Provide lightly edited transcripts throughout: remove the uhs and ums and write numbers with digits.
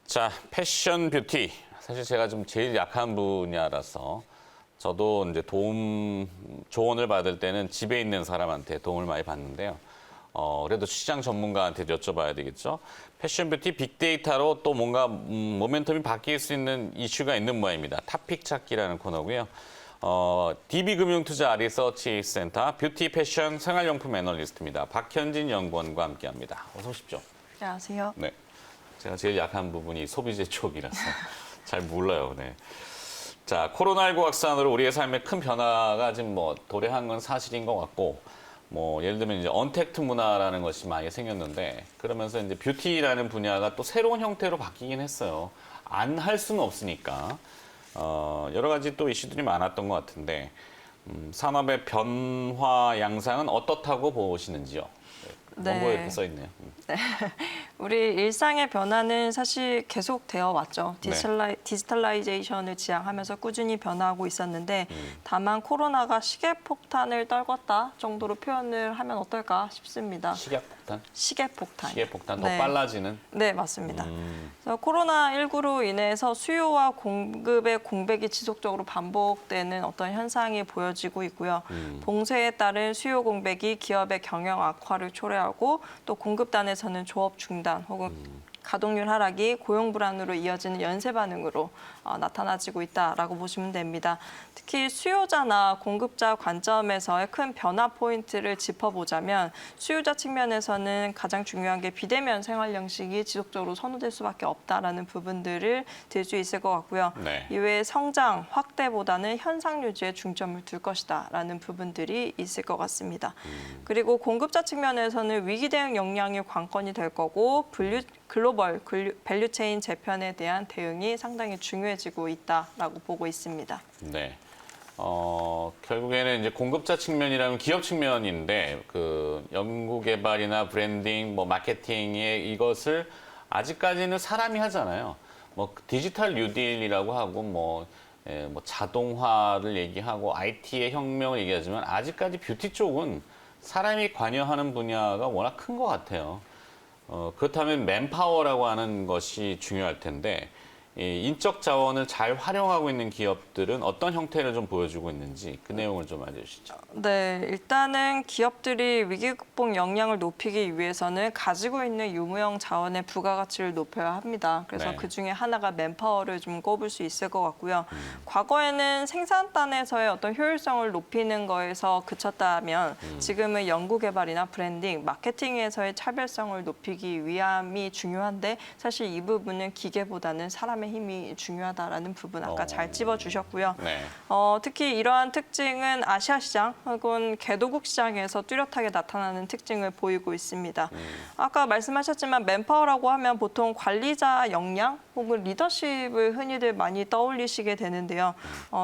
자, 패션 뷰티. 사실 제가 좀 제일 약한 분야라서 저도 이제 조언을 받을 때는 집에 있는 사람한테 도움을 많이 받는데요. 그래도 시장 전문가한테 여쭤봐야 되겠죠. 패션 뷰티 빅데이터로 또 뭔가 모멘텀이 바뀔 수 있는 이슈가 있는 모양입니다. 탑픽 찾기라는 코너고요. DB금융투자 리서치센터 뷰티 패션 생활용품 애널리스트입니다. 박현진 연구원과 함께합니다. 어서 오십시오. 안녕하세요. 네, 제가 제일 약한 부분이 소비재 쪽이라서 잘 몰라요. 네. 자, 코로나19 확산으로 우리의 삶에 큰 변화가 지금 도래한 건 사실인 것 같고, 예를 들면 이제 언택트 문화라는 것이 많이 생겼는데, 그러면서 이제 뷰티라는 분야가 또 새로운 형태로 바뀌긴 했어요. 안 할 수는 없으니까. 여러 가지 또 이슈들이 많았던 것 같은데, 산업의 변화 양상은 어떻다고 보시는지요? 네. 원고에 이렇게 써 있네요. 네. 우리 일상의 변화는 사실 계속 되어 왔죠. 디지털라이제이션을 지향하면서 꾸준히 변화하고 있었는데 다만 코로나가 시계폭탄을 떨궜다 정도로 표현을 하면 어떨까 싶습니다. 식약폭탄? 시계폭탄. 시계폭탄, 더 네. 빨라지는? 네, 맞습니다. 그래서 코로나19로 인해서 수요와 공급의 공백이 지속적으로 반복되는 어떤 현상이 보여지고 있고요. 봉쇄에 따른 수요 공백이 기업의 경영 악화를 초래하고 또 공급단에서는 조업 중단 혹은 가동률 하락이 고용 불안으로 이어지는 연쇄 반응으로 나타나지고 있다라고 보시면 됩니다. 특히 수요자나 공급자 관점에서의 큰 변화 포인트를 짚어보자면 수요자 측면에서는 가장 중요한 게 비대면 생활 양식이 지속적으로 선호될 수밖에 없다라는 부분들을 들 수 있을 것 같고요. 네. 이외에 성장 확대보다는 현상 유지에 중점을 둘 것이다라는 부분들이 있을 것 같습니다. 그리고 공급자 측면에서는 위기 대응 역량이 관건이 될 거고 글로벌 밸류체인 재편에 대한 대응이 상당히 중요해지고 있다라고 보고 있습니다. 네. 결국에는 이제 공급자 측면이라면 기업 측면인데 그 연구 개발이나 브랜딩, 마케팅의 이것을 아직까지는 사람이 하잖아요. 디지털 뉴딜이라고 하고 자동화를 얘기하고 IT의 혁명을 얘기하지만 아직까지 뷰티 쪽은 사람이 관여하는 분야가 워낙 큰 것 같아요. 그렇다면 맨파워라고 하는 것이 중요할 텐데 이 인적 자원을 잘 활용하고 있는 기업들은 어떤 형태를 좀 보여주고 있는지 그 내용을 좀 알려주시죠. 네, 일단은 기업들이 위기 극복 역량을 높이기 위해서는 가지고 있는 유무형 자원의 부가가치를 높여야 합니다. 그래서 네. 그중에 하나가 맨파워를 좀 꼽을 수 있을 것 같고요. 과거에는 생산단에서의 어떤 효율성을 높이는 거에서 그쳤다면 지금은 연구개발이나 브랜딩, 마케팅에서의 차별성을 높이기 위함이 중요한데 사실 이 부분은 기계보다는 사람의 힘이 중요하다라는 부분 아까 잘 찝어주셨고요. 네. 특히 이러한 특징은 아시아 시장 혹은 개도국 시장에서 뚜렷하게 나타나는 특징을 보이고 있습니다. 아까 말씀하셨지만 맨파워라고 하면 보통 관리자 역량 혹은 리더십을 흔히들 많이 떠올리시게 되는데요.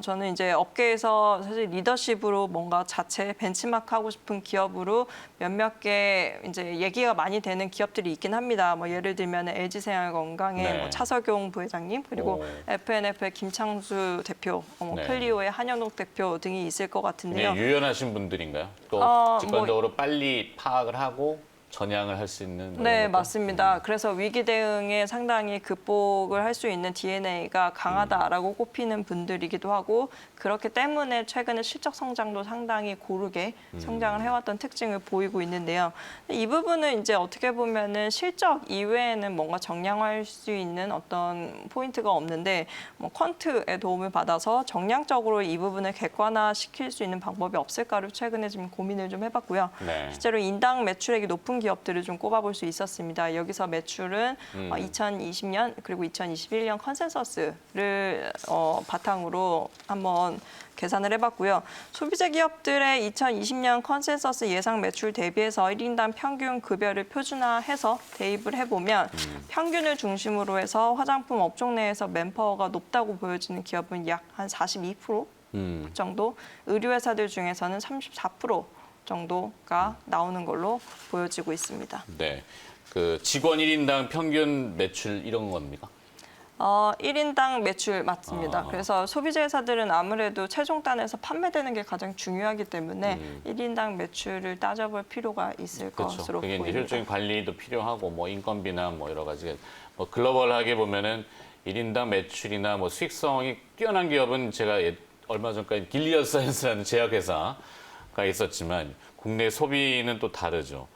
저는 이제 업계에서 사실 리더십으로 뭔가 자체 벤치마크하고 싶은 기업으로 몇몇 개 이제 얘기가 많이 되는 기업들이 있긴 합니다. 예를 들면 LG생활건강의 네. 차석용 부회장님 그리고 FNF의 김창수 대표, 네. 클리오의 한현옥 대표 등이 있을 것 같은데요. 네, 유연하신 분들인가요? 또 직관적으로 빨리 파악을 하고 전향을 할 수 있는 네, 것도? 맞습니다. 그래서 위기 대응에 상당히 극복을 할 수 있는 DNA가 강하다라고 꼽히는 분들이기도 하고 그렇기 때문에 최근에 실적 성장도 상당히 고르게 성장을 해왔던 특징을 보이고 있는데요. 이 부분은 이제 어떻게 보면은 실적 이외에는 뭔가 정량할 수 있는 어떤 포인트가 없는데 퀀트의 도움을 받아서 정량적으로 이 부분을 객관화시킬 수 있는 방법이 없을까를 최근에 좀 고민을 좀 해봤고요. 네. 실제로 인당 매출액이 높은 기업들을 좀 꼽아볼 수 있었습니다. 여기서 매출은 2020년 그리고 2021년 컨센서스를 바탕으로 한번 계산을 해봤고요. 소비재 기업들의 2020년 컨센서스 예상 매출 대비해서 1인당 평균 급여를 표준화해서 대입을 해보면 평균을 중심으로 해서 화장품 업종 내에서 맨파워가 높다고 보여지는 기업은 약 한 42% 정도, 의류회사들 중에서는 34% 정도가 나오는 걸로 보여지고 있습니다. 네. 그 직원 1인당 평균 매출 이런 겁니까? 1인당 매출 맞습니다. 그래서 소비재 회사들은 아무래도 최종단에서 판매되는 게 가장 중요하기 때문에 1인당 매출을 따져볼 필요가 있을 그렇죠. 것으로 그게 이제 보입니다. 효율적인 관리도 필요하고 인건비나 여러 가지 뭐 글로벌하게 보면은 1인당 매출이나 뭐 수익성이 뛰어난 기업은 제가 얼마 전까지 길리어드 사이언스라는 제약회사가 있었지만 국내 소비는 또 다르죠.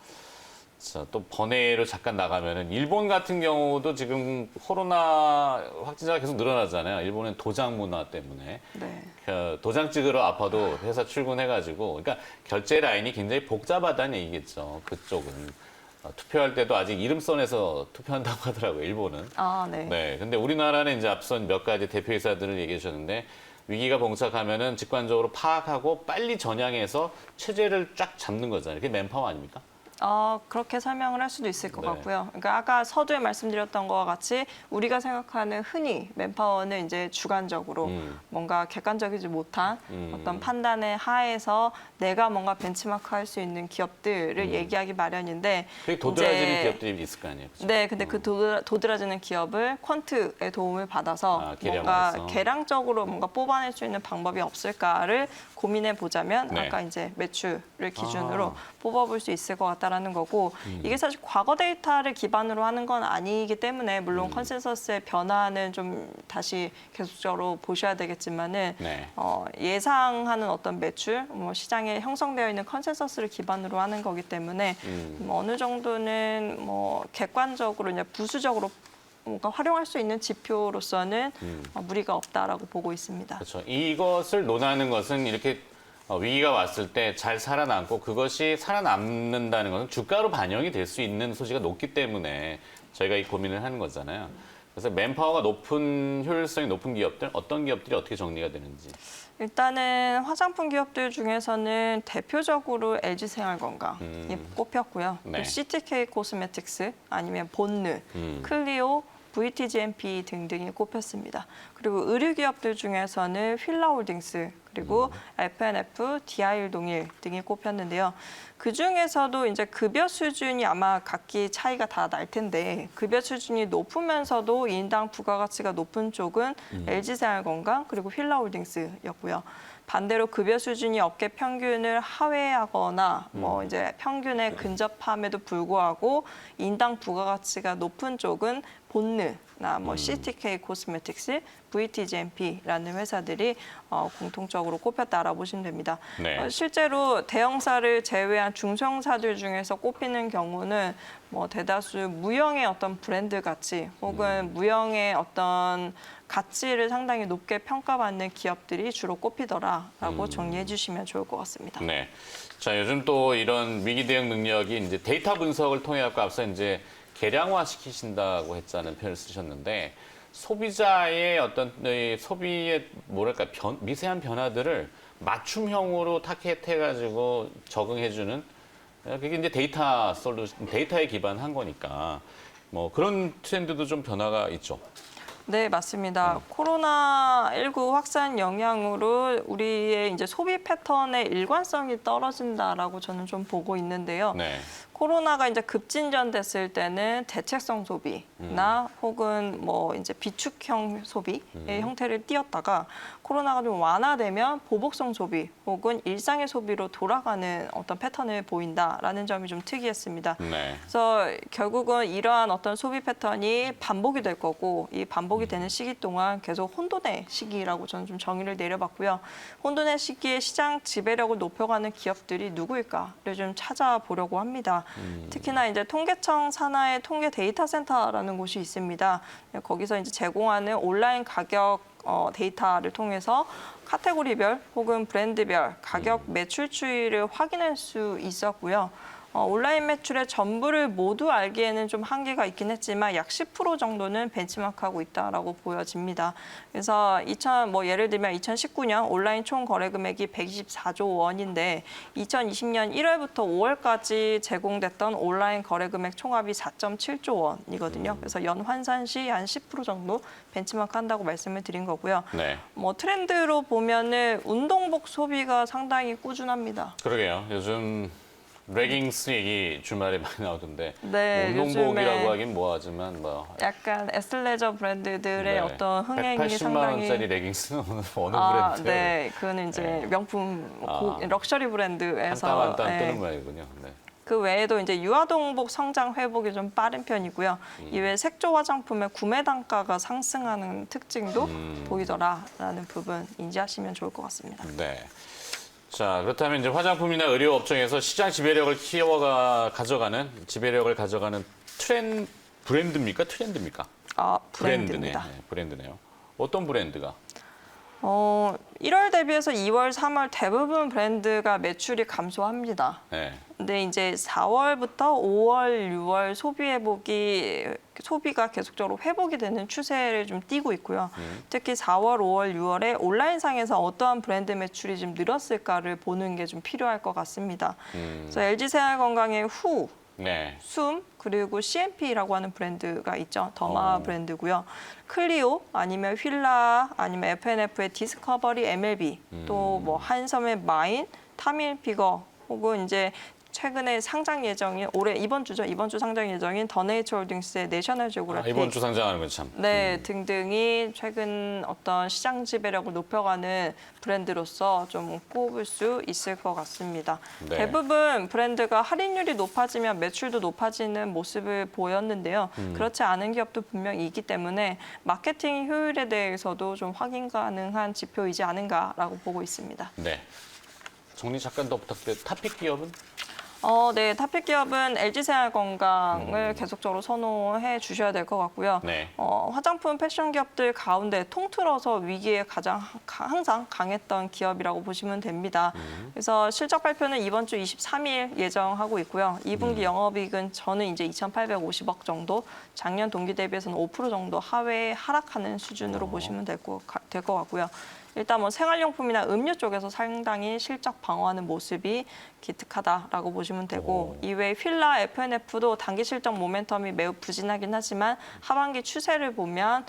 자, 또 번외로 잠깐 나가면은 일본 같은 경우도 지금 코로나 확진자가 계속 늘어나잖아요. 일본은 도장 문화 때문에. 네. 도장 찍으러 아파도 회사 출근해가지고, 그러니까 결제 라인이 굉장히 복잡하다는 얘기겠죠. 그쪽은. 투표할 때도 아직 이름 써내서 투표한다고 하더라고요, 일본은. 아, 네. 네. 근데 우리나라는 이제 앞선 몇 가지 대표이사들을 얘기해 주셨는데, 위기가 봉착하면은 직관적으로 파악하고 빨리 전향해서 체제를 쫙 잡는 거잖아요. 그게 맨파워 아닙니까? 그렇게 설명을 할 수도 있을 것 네. 같고요. 그러니까 아까 서두에 말씀드렸던 것과 같이 우리가 생각하는 흔히 맨파워는 이제 주관적으로 뭔가 객관적이지 못한 어떤 판단의 하에서 내가 뭔가 벤치마크 할 수 있는 기업들을 얘기하기 마련인데 그게 도드라지는 이제 기업들이 있을 거 아니에요. 그렇죠? 네, 근데 그 도드라지는 기업을 퀀트의 도움을 받아서 뭔가 계량화해서. 계량적으로 뭔가 뽑아낼 수 있는 방법이 없을까를 고민해 보자면 네. 아까 이제 매출을 기준으로 뽑아볼 수 있을 것 같다라는 거고 이게 사실 과거 데이터를 기반으로 하는 건 아니기 때문에 물론 컨센서스의 변화는 좀 다시 계속적으로 보셔야 되겠지만은 네. 예상하는 어떤 매출, 뭐 시장에 형성되어 있는 컨센서스를 기반으로 하는 거기 때문에 뭐 어느 정도는 뭐 객관적으로 이제 부수적으로 뭔가 활용할 수 있는 지표로서는 무리가 없다라고 보고 있습니다. 그렇죠. 이것을 논하는 것은 이렇게 위기가 왔을 때 잘 살아남고 그것이 살아남는다는 것은 주가로 반영이 될 수 있는 소지가 높기 때문에 저희가 이 고민을 하는 거잖아요. 그래서 맨파워가 높은 효율성이 높은 기업들, 어떤 기업들이 어떻게 정리가 되는지. 일단은 화장품 기업들 중에서는 대표적으로 LG생활건강이 꼽혔고요. 네. 또 CTK 코스메틱스 아니면 본느, 클리오, VTGMP 등등이 꼽혔습니다. 그리고 의류 기업들 중에서는 휠라홀딩스 그리고 FNF, DI일동일 등이 꼽혔는데요. 그 중에서도 이제 급여 수준이 아마 각기 차이가 다 날 텐데 급여 수준이 높으면서도 인당 부가가치가 높은 쪽은 LG생활건강 그리고 휠라홀딩스였고요. 반대로 급여 수준이 업계 평균을 하회하거나 뭐 이제 평균에 근접함에도 불구하고 인당 부가가치가 높은 쪽은 본느나 뭐 CTK 코스메틱스, VTGMP라는 회사들이 공통적으로 꼽혔다라고 보시면 됩니다. 네. 실제로 대형사를 제외한 중소형사들 중에서 꼽히는 경우는 뭐 대다수 무형의 어떤 브랜드 가치 혹은 무형의 어떤 가치를 상당히 높게 평가받는 기업들이 주로 꼽히더라라고 정리해 주시면 좋을 것 같습니다. 네. 자, 요즘 또 이런 위기 대응 능력이 이제 데이터 분석을 통해 갖고 앞서 이제 계량화 시키신다고 했다는 표현을 쓰셨는데 소비자의 어떤 이 소비의 뭐랄까 미세한 변화들을 맞춤형으로 타겟해 가지고 적응해 주는 그게 이제 데이터에 기반한 거니까 뭐 그런 트렌드도 좀 변화가 있죠. 네, 맞습니다. 코로나19 확산 영향으로 우리의 이제 소비 패턴의 일관성이 떨어진다라고 저는 좀 보고 있는데요. 네. 코로나가 이제 급진전됐을 때는 대책성 소비나 혹은 뭐 이제 비축형 소비의 형태를 띠었다가 코로나가 좀 완화되면 보복성 소비 혹은 일상의 소비로 돌아가는 어떤 패턴을 보인다라는 점이 좀 특이했습니다. 네. 그래서 결국은 이러한 어떤 소비 패턴이 반복이 될 거고 이 반복이 되는 시기 동안 계속 혼돈의 시기라고 저는 좀 정의를 내려봤고요. 혼돈의 시기에 시장 지배력을 높여가는 기업들이 누구일까를 좀 찾아보려고 합니다. 특히나 이제 통계청 산하의 통계 데이터 센터라는 곳이 있습니다. 거기서 이제 제공하는 온라인 가격 데이터를 통해서 카테고리별 혹은 브랜드별 가격 매출 추이를 확인할 수 있었고요. 온라인 매출의 전부를 모두 알기에는 좀 한계가 있긴 했지만 약 10% 정도는 벤치마크하고 있다라고 보여집니다. 그래서 뭐 예를 들면 2019년 온라인 총 거래 금액이 124조 원인데 2020년 1월부터 5월까지 제공됐던 온라인 거래 금액 총합이 4.7조 원이거든요. 그래서 연 환산 시 한 10% 정도 벤치마크 한다고 말씀을 드린 거고요. 네. 뭐 트렌드로 보면은 운동복 소비가 상당히 꾸준합니다. 그러게요. 요즘 레깅스 얘기 주말에 많이 나오던데 네, 운동복이라고 요즘에 하긴 뭐하지만 뭐 약간 에슬레저 브랜드들의 네. 어떤 흥행이 180만 상당히 원짜리 레깅스는 어느 아, 브랜드예요? 네, 그거는 이제 네. 명품 럭셔리 브랜드에서 한 땀 한 땀 네. 뜨는 모양이군요. 네. 그 외에도 이제 유아동복 성장 회복이 좀 빠른 편이고요. 이외에 색조 화장품의 구매 단가가 상승하는 특징도 보이더라라는 부분 인지하시면 좋을 것 같습니다. 네. 자, 그렇다면 이제 화장품이나 의료 업종에서 시장 지배력을 가져가는 브랜드입니까? 트렌드입니까? 브랜드입니다. 네, 브랜드네요. 어떤 브랜드가? 1월 대비해서 2월, 3월 대부분 브랜드가 매출이 감소합니다. 네. 근데 이제 4월부터 5월, 6월 소비가 계속적으로 회복이 되는 추세를 좀 띠고 있고요. 특히 4월, 5월, 6월에 온라인상에서 어떠한 브랜드 매출이 좀 늘었을까를 보는 게 좀 필요할 것 같습니다. 그래서 LG생활건강의 후, 네. 숨, 그리고 CMP라고 하는 브랜드가 있죠. 더마 브랜드고요. 클리오, 아니면 휠라, 아니면 FNF의 디스커버리 MLB, 또 뭐 한섬의 마인, 타밀피거, 혹은 이제 최근에 상장 예정인 이번 주 상장 예정인 더네이처홀딩스의 내셔널 지오그래픽 이번 주 상장하는 건 참. 네, 등등이 최근 어떤 시장 지배력을 높여가는 브랜드로서 좀 꼽을 수 있을 것 같습니다. 네. 대부분 브랜드가 할인율이 높아지면 매출도 높아지는 모습을 보였는데요. 그렇지 않은 기업도 분명히 있기 때문에 마케팅 효율에 대해서도 좀 확인 가능한 지표이지 않은가라고 보고 있습니다. 네. 정리 잠깐 더 부탁드려요. 타픽 기업은? 네, 타픽 기업은 LG생활건강을 계속적으로 선호해 주셔야 될 것 같고요. 네. 화장품 패션 기업들 가운데 통틀어서 위기에 항상 강했던 기업이라고 보시면 됩니다. 그래서 실적 발표는 이번 주 23일 예정하고 있고요. 2분기 영업이익은 저는 이제 2,850억 정도, 작년 동기 대비해서는 5% 정도 하락하는 수준으로 보시면 될 것 같고요. 일단 뭐 생활용품이나 음료 쪽에서 상당히 실적 방어하는 모습이 기특하다라고 보시면 되고, 이외에 휠라, FNF도 단기 실적 모멘텀이 매우 부진하긴 하지만 하반기 추세를 보면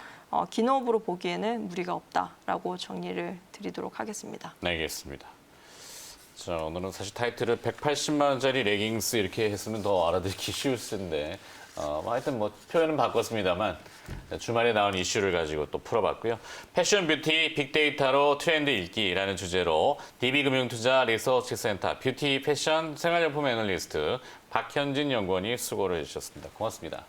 기노업으로 보기에는 무리가 없다라고 정리를 드리도록 하겠습니다. 네, 알겠습니다. 자, 오늘은 사실 타이틀을 180만 원짜리 레깅스 이렇게 했으면 더 알아듣기 쉬울 텐데 하여튼 뭐 표현은 바꿨습니다만 주말에 나온 이슈를 가지고 또 풀어봤고요. 패션 뷰티 빅데이터로 트렌드 읽기라는 주제로 DB금융투자 리서치센터 뷰티 패션 생활용품 애널리스트 박현진 연구원이 수고를 해주셨습니다. 고맙습니다.